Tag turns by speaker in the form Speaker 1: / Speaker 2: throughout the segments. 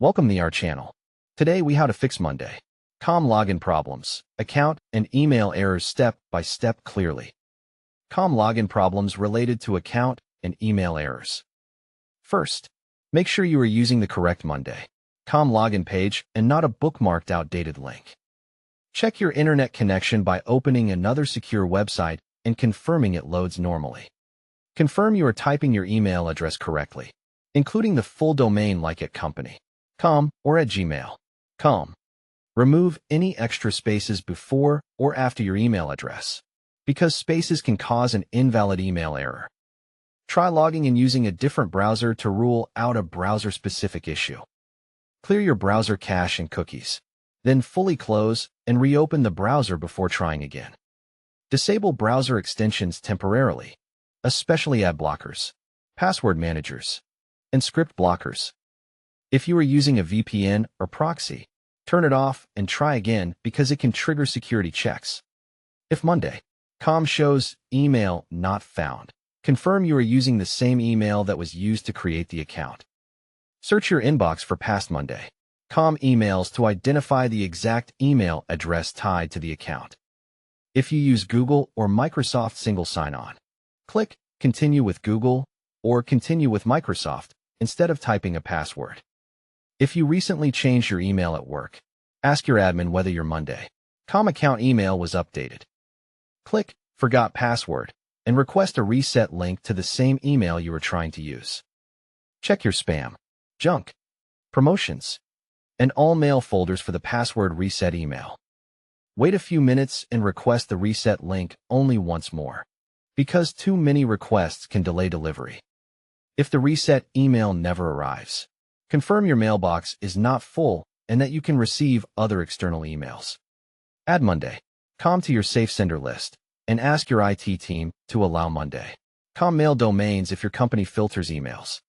Speaker 1: Welcome to our channel. Today we how to fix Monday. Com login problems, account and email errors step by step clearly. Com login problems related to account and email errors. First, make sure you are using the correct Monday Com login page and not a bookmarked outdated link. Check your internet connection by opening another secure website and confirming it loads normally. Confirm you are typing your email address correctly, including the full domain like at company.com or at gmail.com. Remove any extra spaces before or after your email address, because spaces can cause an invalid email error. Try logging in using a different browser to rule out a browser-specific issue. Clear your browser cache and cookies, then fully close and reopen the browser before trying again. Disable browser extensions temporarily, especially ad blockers, password managers, and script blockers. If you are using a VPN or proxy, turn it off and try again because it can trigger security checks. If Monday.com shows email not found, confirm you are using the same email that was used to create the account. Search your inbox for past Monday.com emails to identify the exact email address tied to the account. If you use Google or Microsoft single sign-on, click Continue with Google or Continue with Microsoft instead of typing a password. If you recently changed your email at work, ask your admin whether your Monday.com account email was updated. Click Forgot Password and request a reset link to the same email you were trying to use. Check your spam, junk, promotions, and all mail folders for the password reset email. Wait a few minutes and request the reset link only once more, because too many requests can delay delivery. If the reset email never arrives, confirm your mailbox is not full and that you can receive other external emails. Add Monday.com to your safe sender list and ask your IT team to allow Monday.com mail domains if your company filters emails.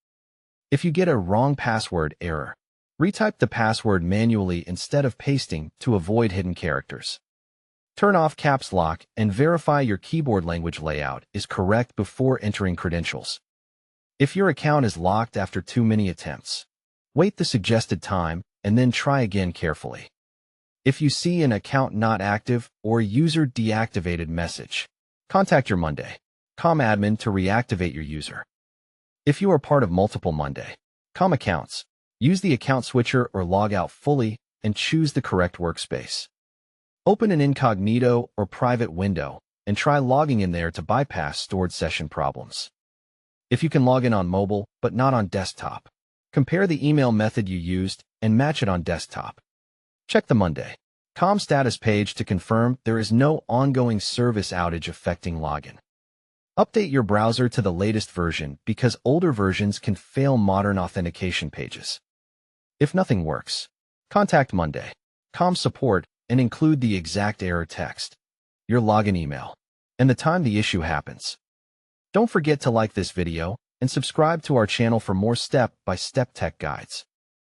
Speaker 1: If you get a wrong password error, retype the password manually instead of pasting to avoid hidden characters. Turn off caps lock and verify your keyboard language layout is correct before entering credentials. If your account is locked after too many attempts, wait the suggested time and then try again carefully. If you see an account not active or user deactivated message, contact your Monday.com admin to reactivate your user. If you are part of multiple Monday.com accounts, use the account switcher or log out fully and choose the correct workspace. Open an incognito or private window and try logging in there to bypass stored session problems. If you can log in on mobile but not on desktop, compare the email method you used and match it on desktop. Check the Monday.com status page to confirm there is no ongoing service outage affecting login. Update your browser to the latest version because older versions can fail modern authentication pages. If nothing works, contact Monday.com support and include the exact error text, your login email, and the time the issue happens. Don't forget to like this video and subscribe to our channel for more step-by-step tech guides.